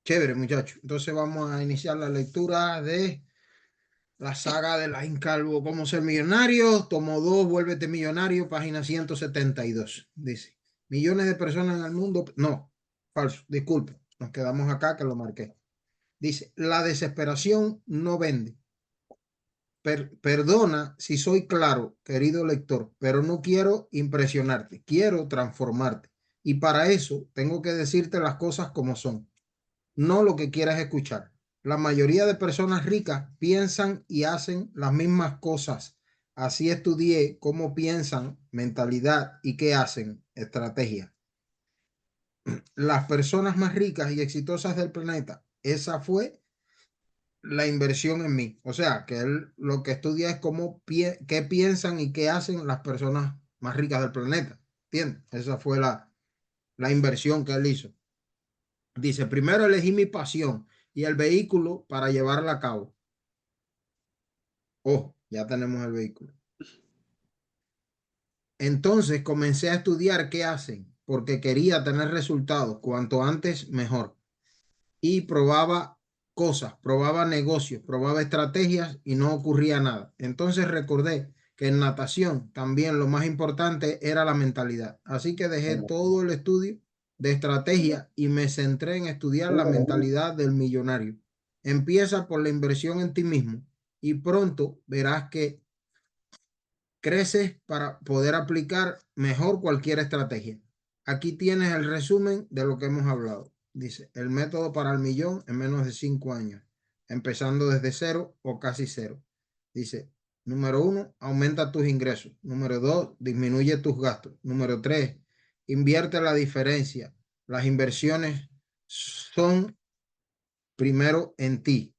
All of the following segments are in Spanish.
Chévere, muchachos. Entonces vamos a iniciar la lectura de la saga de Laín Calvo, ¿Cómo ser millonario? Tomo 2, Vuélvete millonario, página 172. Dice, millones de personas en el mundo. No, falso, disculpe. Nos quedamos acá que lo marqué. Dice, la desesperación no vende. Perdona si soy claro, querido lector, pero no quiero impresionarte, quiero transformarte. Y para eso tengo que decirte las cosas como son, no lo que quieras escuchar. La mayoría de personas ricas piensan y hacen las mismas cosas. Así estudié cómo piensan, mentalidad y qué hacen, estrategia. Las personas más ricas y exitosas del planeta, esa fue la inversión en mí. O sea, que él lo que estudia es qué piensan y qué hacen las personas más ricas del planeta. ¿Entiendes? Esa fue la inversión que él hizo. Dice, primero elegí mi pasión y el vehículo para llevarla a cabo. Oh, ya tenemos el vehículo. Entonces comencé a estudiar qué hacen, porque quería tener resultados cuanto antes mejor. Y probaba cosas, probaba negocios, probaba estrategias y no ocurría nada. Entonces recordé que en natación también lo más importante era la mentalidad. Así que dejé todo el estudio de estrategia y me centré en estudiar la mentalidad del millonario. Empieza por la inversión en ti mismo y pronto verás que creces para poder aplicar mejor cualquier estrategia. Aquí tienes el resumen de lo que hemos hablado. Dice, el método para el millón en menos de 5 años, empezando desde cero o casi cero. Dice, número 1, aumenta tus ingresos. Número 2, disminuye tus gastos. Número 3, invierte la diferencia. Las inversiones son primero en ti.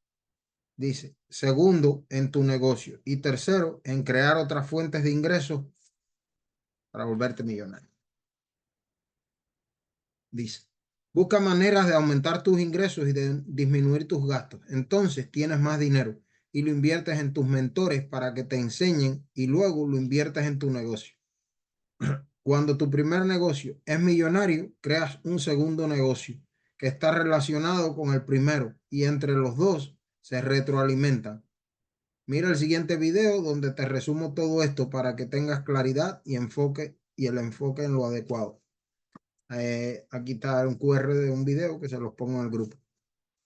Dice, segundo, en tu negocio. Y tercero, en crear otras fuentes de ingresos para volverte millonario. Dice, busca maneras de aumentar tus ingresos y de disminuir tus gastos. Entonces tienes más dinero y lo inviertes en tus mentores para que te enseñen y luego lo inviertes en tu negocio. Cuando tu primer negocio es millonario, creas un segundo negocio que está relacionado con el primero y entre los dos se retroalimentan. Mira el siguiente video donde te resumo todo esto para que tengas claridad y enfoque y el enfoque en lo adecuado. Aquí está un QR de un video que se los pongo en el grupo.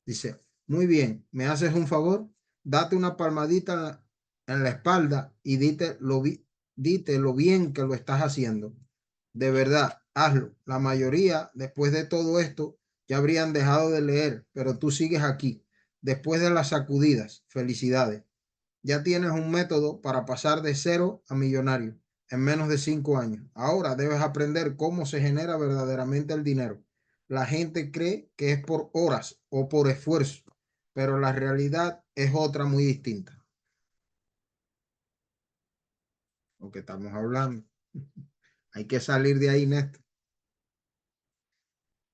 Dice, muy bien, ¿me haces un favor? Date una palmadita en la espalda y dite lo bien que lo estás haciendo. De verdad, hazlo. La mayoría, después de todo esto, ya habrían dejado de leer, pero tú sigues aquí. Después de las sacudidas, felicidades. Ya tienes un método para pasar de cero a millonario en menos de 5 años. Ahora debes aprender cómo se genera verdaderamente el dinero. La gente cree que es por horas o por esfuerzo, pero la realidad es otra muy distinta. Lo que estamos hablando. Hay que salir de ahí, Néstor.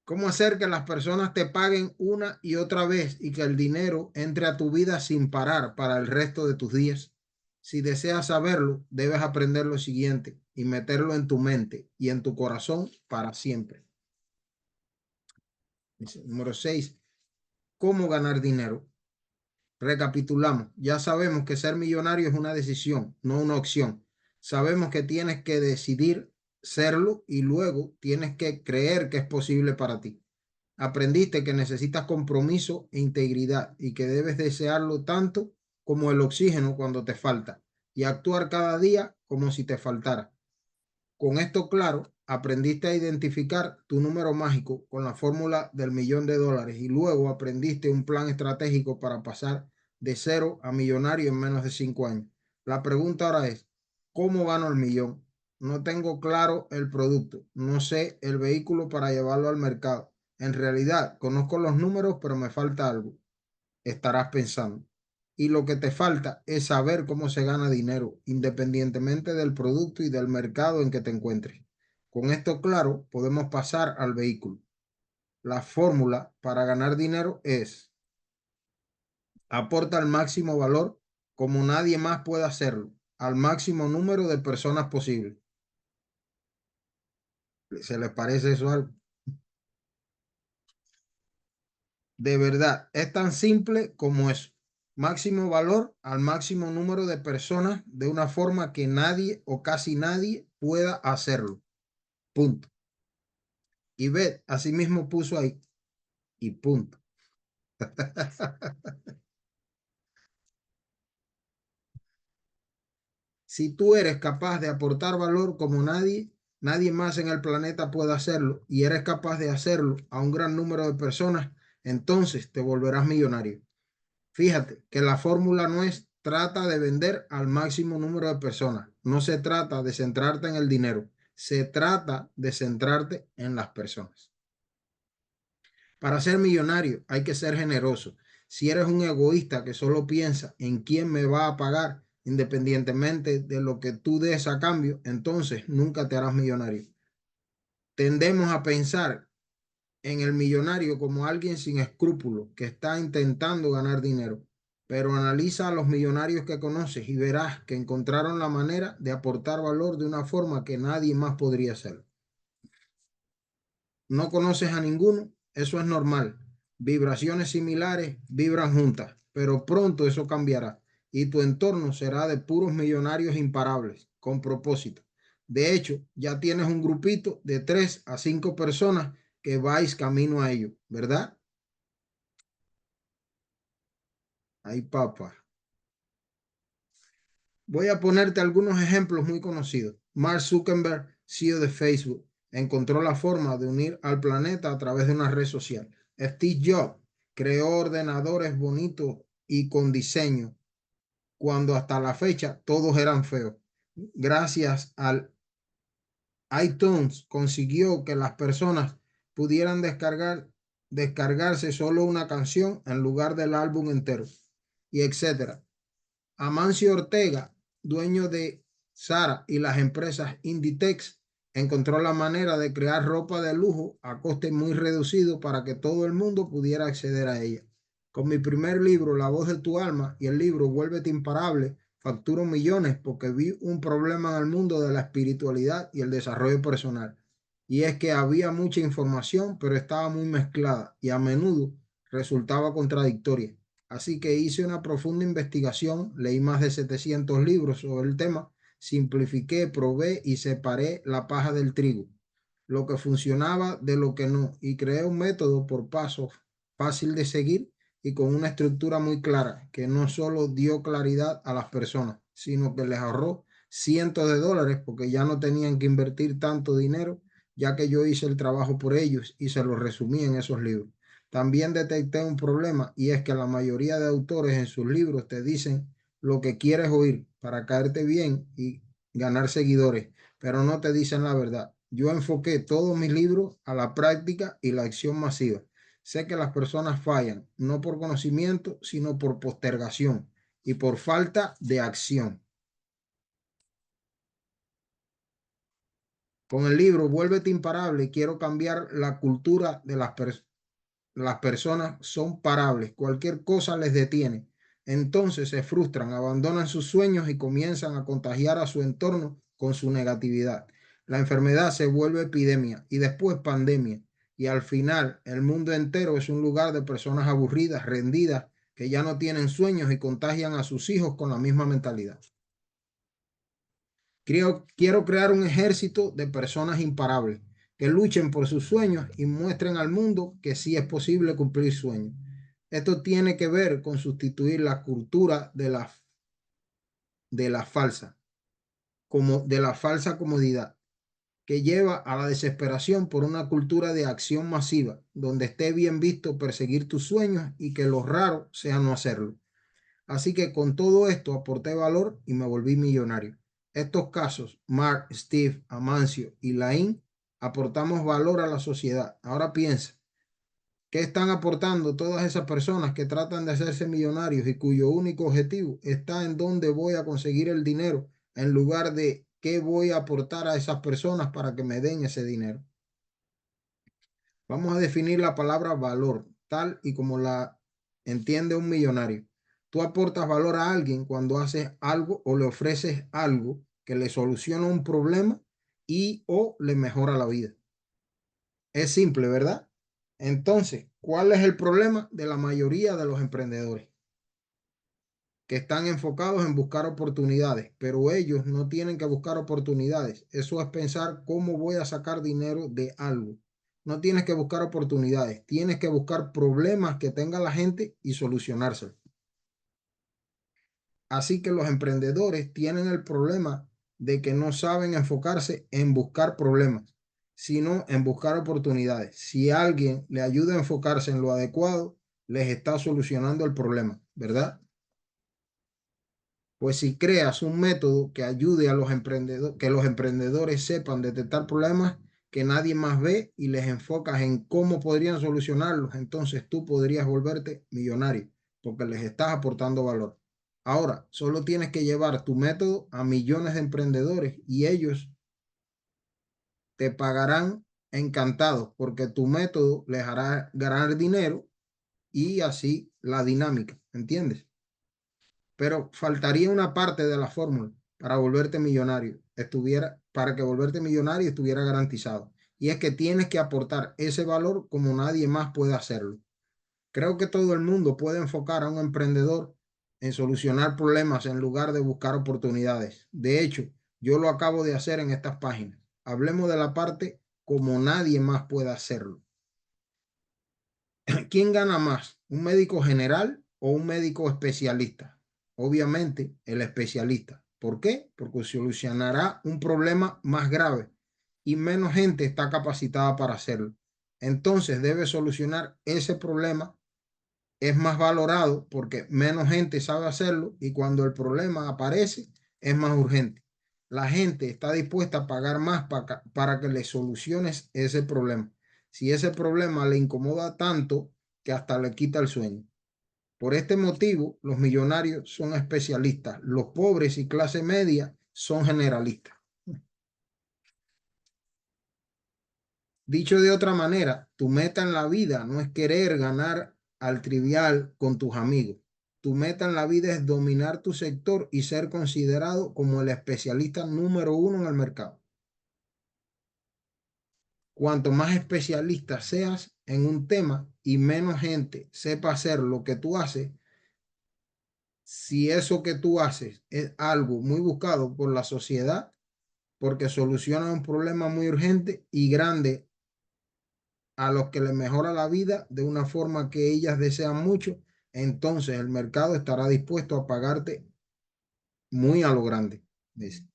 ¿Cómo hacer que las personas te paguen una y otra vez y que el dinero entre a tu vida sin parar para el resto de tus días? Si deseas saberlo, debes aprender lo siguiente y meterlo en tu mente y en tu corazón para siempre. Dice, número 6. ¿Cómo ganar dinero? Recapitulamos. Ya sabemos que ser millonario es una decisión, no una opción. Sabemos que tienes que decidir serlo y luego tienes que creer que es posible para ti. Aprendiste que necesitas compromiso e integridad y que debes desearlo tanto como el oxígeno cuando te falta y actuar cada día como si te faltara. Con esto claro, aprendiste a identificar tu número mágico con la fórmula del $1.000.000 y luego aprendiste un plan estratégico para pasar de cero a millonario en menos de 5 años. La pregunta ahora es, ¿cómo gano el millón? No tengo claro el producto, no sé el vehículo para llevarlo al mercado. En realidad, conozco los números, pero me falta algo. Estarás pensando. Y lo que te falta es saber cómo se gana dinero, independientemente del producto y del mercado en que te encuentres. Con esto claro, podemos pasar al vehículo. La fórmula para ganar dinero es: aporta el máximo valor como nadie más puede hacerlo, al máximo número de personas posible. ¿Se les parece eso algo? De verdad, es tan simple como eso. Máximo valor al máximo número de personas de una forma que nadie o casi nadie pueda hacerlo. Punto. Y ve, así mismo puso ahí. Y punto. Si tú eres capaz de aportar valor como nadie, nadie más en el planeta puede hacerlo, y eres capaz de hacerlo a un gran número de personas, entonces te volverás millonario. Fíjate que la fórmula no es trata de vender al máximo número de personas. No se trata de centrarte en el dinero. Se trata de centrarte en las personas. Para ser millonario hay que ser generoso. Si eres un egoísta que solo piensa en quién me va a pagar, independientemente de lo que tú des a cambio, entonces nunca te harás millonario. Tendemos a pensar en el millonario como alguien sin escrúpulos que está intentando ganar dinero. Pero analiza a los millonarios que conoces y verás que encontraron la manera de aportar valor de una forma que nadie más podría hacerlo. No conoces a ninguno, eso es normal. Vibraciones similares vibran juntas, pero pronto eso cambiará y tu entorno será de puros millonarios imparables, con propósito. De hecho, ya tienes un grupito de 3 a 5 personas que vais camino a ello, ¿verdad? Ay, papá. Voy a ponerte algunos ejemplos muy conocidos. Mark Zuckerberg, CEO de Facebook, encontró la forma de unir al planeta a través de una red social. Steve Jobs creó ordenadores bonitos y con diseño, cuando hasta la fecha todos eran feos. Gracias al iTunes consiguió que las personas pudieran descargarse solo una canción en lugar del álbum entero, y etcétera. Amancio Ortega, dueño de Zara y las empresas Inditex, encontró la manera de crear ropa de lujo a coste muy reducido para que todo el mundo pudiera acceder a ella. Con mi primer libro, La voz de tu alma, y el libro Vuélvete imparable, facturo millones porque vi un problema en el mundo de la espiritualidad y el desarrollo personal. Y es que había mucha información, pero estaba muy mezclada y a menudo resultaba contradictoria. Así que hice una profunda investigación, leí más de 700 libros sobre el tema, simplifiqué, probé y separé la paja del trigo, lo que funcionaba de lo que no, y creé un método por pasos fácil de seguir y con una estructura muy clara, que no solo dio claridad a las personas, sino que les ahorró cientos de dólares porque ya no tenían que invertir tanto dinero, ya que yo hice el trabajo por ellos y se lo resumí en esos libros. También detecté un problema, y es que la mayoría de autores en sus libros te dicen lo que quieres oír para caerte bien y ganar seguidores, pero no te dicen la verdad. Yo enfoqué todos mis libros a la práctica y la acción masiva. Sé que las personas fallan, no por conocimiento, sino por postergación y por falta de acción. Con el libro Vuélvete imparable, quiero cambiar la cultura de las personas son parables, cualquier cosa les detiene. Entonces se frustran, abandonan sus sueños y comienzan a contagiar a su entorno con su negatividad. La enfermedad se vuelve epidemia y después pandemia. Y al final el mundo entero es un lugar de personas aburridas, rendidas, que ya no tienen sueños y contagian a sus hijos con la misma mentalidad. Quiero crear un ejército de personas imparables que luchen por sus sueños y muestren al mundo que sí es posible cumplir sueños. Esto tiene que ver con sustituir la cultura de la falsa, como de la falsa comodidad, que lleva a la desesperación por una cultura de acción masiva, donde esté bien visto perseguir tus sueños y que lo raro sea no hacerlo. Así que con todo esto aporté valor y me volví millonario. Estos casos, Mark, Steve, Amancio y Lain, aportamos valor a la sociedad. Ahora piensa, ¿qué están aportando todas esas personas que tratan de hacerse millonarios y cuyo único objetivo está en dónde voy a conseguir el dinero en lugar de qué voy a aportar a esas personas para que me den ese dinero? Vamos a definir la palabra valor, tal y como la entiende un millonario. Tú aportas valor a alguien cuando haces algo o le ofreces algo que le soluciona un problema y o le mejora la vida. Es simple, ¿verdad? Entonces, ¿Cuál es el problema de la mayoría de los emprendedores? Que están enfocados en buscar oportunidades, pero ellos no tienen que buscar oportunidades. Eso es pensar cómo voy a sacar dinero de algo. No tienes que buscar oportunidades, tienes que buscar problemas que tenga la gente y solucionárselos. Así que los emprendedores tienen el problema de que no saben enfocarse en buscar problemas, sino en buscar oportunidades. Si alguien le ayuda a enfocarse en lo adecuado, les está solucionando el problema, ¿verdad? Pues si creas un método que ayude a los emprendedores, que los emprendedores sepan detectar problemas que nadie más ve y les enfocas en cómo podrían solucionarlos, entonces tú podrías volverte millonario porque les estás aportando valor. Ahora, solo tienes que llevar tu método a millones de emprendedores y ellos te pagarán encantados porque tu método les hará ganar dinero y así la dinámica, ¿entiendes? Pero faltaría una parte de la fórmula para volverte millonario, para que volverte millonario estuviera garantizado. Y es que tienes que aportar ese valor como nadie más puede hacerlo. Creo que todo el mundo puede enfocar a un emprendedor en solucionar problemas en lugar de buscar oportunidades. De hecho, yo lo acabo de hacer en estas páginas. Hablemos de la parte como nadie más puede hacerlo. ¿Quién gana más? ¿Un médico general o un médico especialista? Obviamente, el especialista. ¿Por qué? Porque solucionará un problema más grave y menos gente está capacitada para hacerlo. Entonces, debe solucionar ese problema. Es más valorado porque menos gente sabe hacerlo y cuando el problema aparece es más urgente. La gente está dispuesta a pagar más para que le soluciones ese problema. Si ese problema le incomoda tanto que hasta le quita el sueño. Por este motivo, los millonarios son especialistas, los pobres y clase media son generalistas. Dicho de otra manera, tu meta en la vida no es querer ganar al trivial con tus amigos. Tu meta en la vida es dominar tu sector y ser considerado como el especialista número uno en el mercado. Cuanto más especialista seas en un tema y menos gente sepa hacer lo que tú haces, si eso que tú haces es algo muy buscado por la sociedad, porque soluciona un problema muy urgente y grande a los que les mejora la vida de una forma que ellas desean mucho, entonces el mercado estará dispuesto a pagarte muy a lo grande. Dice.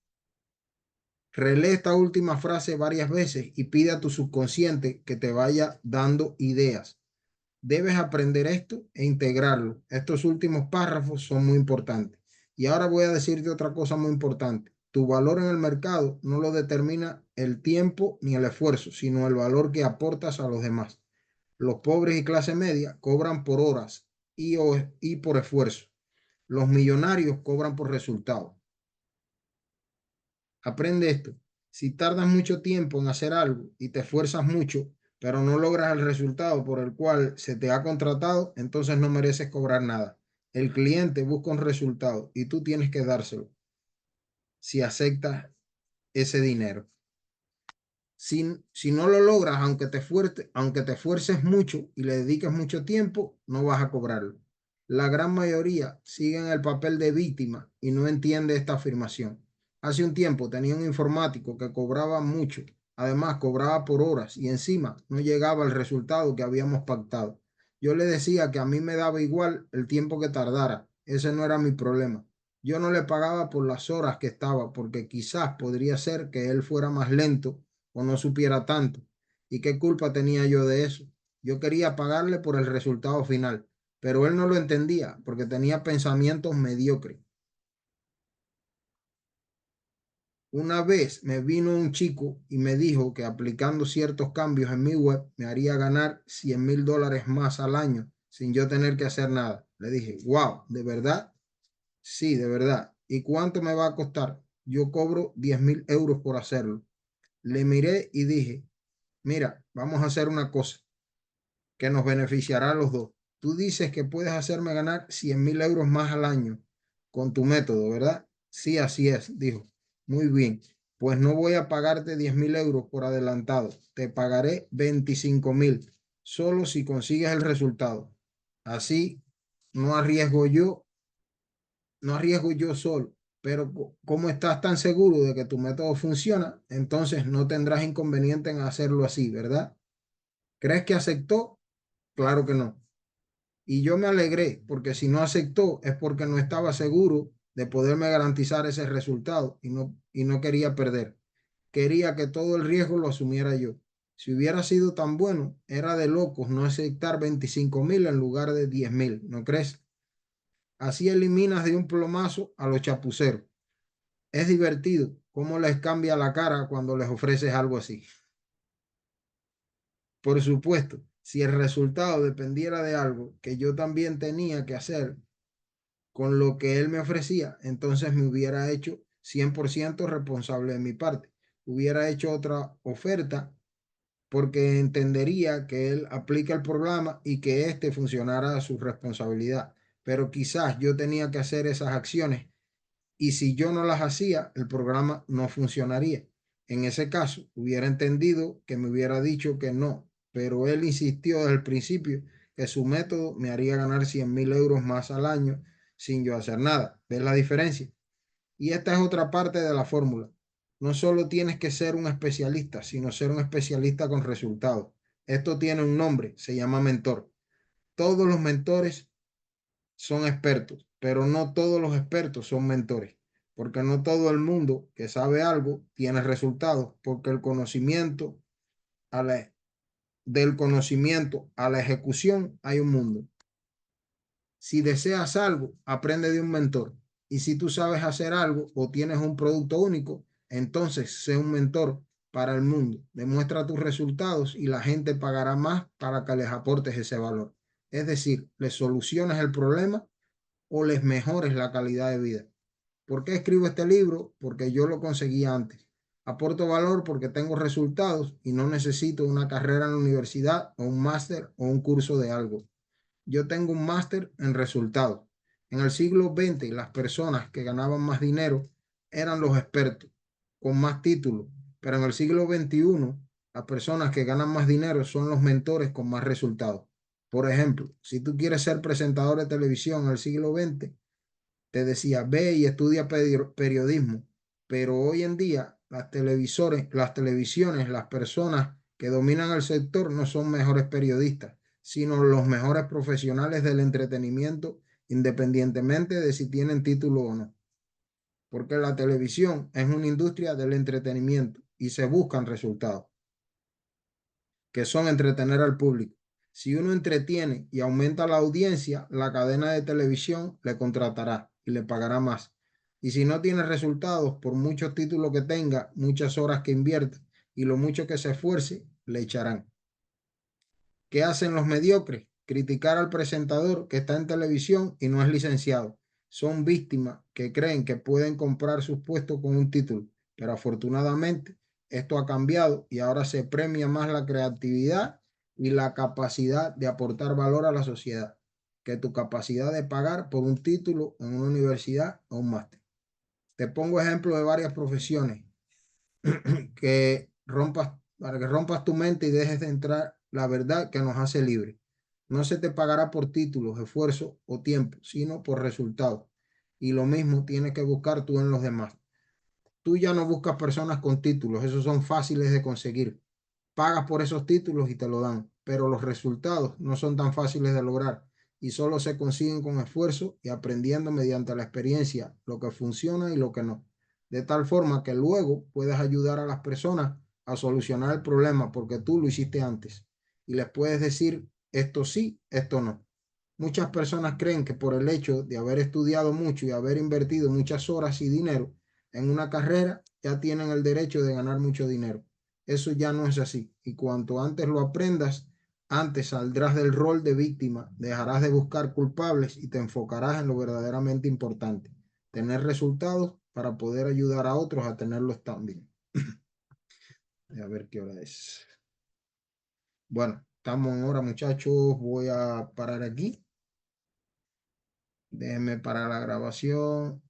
Relee esta última frase varias veces y pide a tu subconsciente que te vaya dando ideas. Debes aprender esto e integrarlo. Estos últimos párrafos son muy importantes. Y ahora voy a decirte otra cosa muy importante. Tu valor en el mercado no lo determina el tiempo ni el esfuerzo, sino el valor que aportas a los demás. Los pobres y clase media cobran por horas y por esfuerzo. Los millonarios cobran por resultados. Aprende esto. Si tardas mucho tiempo en hacer algo y te esfuerzas mucho, pero no logras el resultado por el cual se te ha contratado, entonces no mereces cobrar nada. El cliente busca un resultado y tú tienes que dárselo si aceptas ese dinero. Si no lo logras, aunque te esfuerces mucho y le dediques mucho tiempo, no vas a cobrarlo. La gran mayoría siguen el papel de víctima y no entiende esta afirmación. Hace un tiempo tenía un informático que cobraba mucho, además cobraba por horas y encima no llegaba al resultado que habíamos pactado. Yo le decía que a mí me daba igual el tiempo que tardara, ese no era mi problema. Yo no le pagaba por las horas que estaba, porque quizás podría ser que él fuera más lento o no supiera tanto. ¿Y qué culpa tenía yo de eso? Yo quería pagarle por el resultado final, pero él no lo entendía porque tenía pensamientos mediocres. Una vez me vino un chico y me dijo que aplicando ciertos cambios en mi web me haría ganar $100,000 más al año sin yo tener que hacer nada. Le dije, wow, ¿de verdad? Sí, de verdad. ¿Y cuánto me va a costar? Yo cobro 10,000 euros por hacerlo. Le miré y dije, mira, vamos a hacer una cosa que nos beneficiará a los dos. Tú dices que puedes hacerme ganar 100,000 euros más al año con tu método, ¿verdad? Sí, así es, dijo. Muy bien, pues no voy a pagarte 10,000 euros por adelantado, te pagaré 25,000. solo si consigues el resultado. Así no arriesgo yo, no arriesgo yo solo. Pero como estás tan seguro de que tu método funciona, entonces no tendrás inconveniente en hacerlo así, ¿verdad? ¿Crees que aceptó? Claro que no. Y yo me alegré, porque si no aceptó es porque no estaba seguro de poderme garantizar ese resultado y no quería perder. Quería que todo el riesgo lo asumiera yo. Si hubiera sido tan bueno, era de locos no aceptar 25.000 en lugar de 10.000, ¿no crees? Así eliminas de un plomazo a los chapuceros. Es divertido cómo les cambia la cara cuando les ofreces algo así. Por supuesto, si el resultado dependiera de algo que yo también tenía que hacer con lo que él me ofrecía, entonces me hubiera hecho 100% responsable de mi parte. Hubiera hecho otra oferta porque entendería que él aplica el programa y que éste funcionara a su responsabilidad. Pero quizás yo tenía que hacer esas acciones y si yo no las hacía, el programa no funcionaría. En ese caso, hubiera entendido que me hubiera dicho que no, pero él insistió desde el principio que su método me haría ganar 100.000 euros más al año sin yo hacer nada. ¿Ves la diferencia? Y esta es otra parte de la fórmula. No solo tienes que ser un especialista, sino ser un especialista con resultados. Esto tiene un nombre, se llama mentor. Todos los mentores son expertos, pero no todos los expertos son mentores, porque no todo el mundo que sabe algo tiene resultados, porque el conocimiento a la, del conocimiento a la ejecución hay un mundo. Si deseas algo, aprende de un mentor. Y si tú sabes hacer algo o tienes un producto único, entonces sé un mentor para el mundo. Demuestra tus resultados y la gente pagará más para que les aportes ese valor. Es decir, les soluciones el problema o les mejores la calidad de vida. ¿Por qué escribo este libro? Porque yo lo conseguí antes. Aporto valor porque tengo resultados y no necesito una carrera en la universidad o un máster o un curso de algo. Yo tengo un máster en resultados. En el siglo XX, las personas que ganaban más dinero eran los expertos, con más títulos. Pero en el siglo XXI, las personas que ganan más dinero son los mentores con más resultados. Por ejemplo, si tú quieres ser presentador de televisión en el siglo XX, te decía, ve y estudia periodismo. Pero hoy en día, las televisiones, las personas que dominan el sector no son mejores periodistas, sino los mejores profesionales del entretenimiento, independientemente de si tienen título o no. Porque la televisión es una industria del entretenimiento y se buscan resultados, que son entretener al público. Si uno entretiene y aumenta la audiencia, la cadena de televisión le contratará y le pagará más. Y si no tiene resultados, por muchos títulos que tenga, muchas horas que invierta y lo mucho que se esfuerce, le echarán. ¿Qué hacen los mediocres? Criticar al presentador que está en televisión y no es licenciado. Son víctimas que creen que pueden comprar sus puestos con un título, pero afortunadamente esto ha cambiado y ahora se premia más la creatividad y la capacidad de aportar valor a la sociedad que tu capacidad de pagar por un título en una universidad o un máster. Te pongo ejemplos de varias profesiones para que rompas tu mente y dejes de entrar la verdad que nos hace libres. No se te pagará por títulos, esfuerzo o tiempo, sino por resultados. Y lo mismo tienes que buscar tú en los demás. Tú ya no buscas personas con títulos, esos son fáciles de conseguir. Pagas por esos títulos y te lo dan, pero los resultados no son tan fáciles de lograr y solo se consiguen con esfuerzo y aprendiendo mediante la experiencia lo que funciona y lo que no. De tal forma que luego puedes ayudar a las personas a solucionar el problema porque tú lo hiciste antes y les puedes decir esto sí, esto no. Muchas personas creen que por el hecho de haber estudiado mucho y haber invertido muchas horas y dinero en una carrera, ya tienen el derecho de ganar mucho dinero. Eso ya no es así. Y cuanto antes lo aprendas, antes saldrás del rol de víctima, dejarás de buscar culpables y te enfocarás en lo verdaderamente importante, tener resultados para poder ayudar a otros a tenerlos también. A ver qué hora es. Bueno, estamos en hora, muchachos. Voy a parar aquí. Déjenme parar la grabación.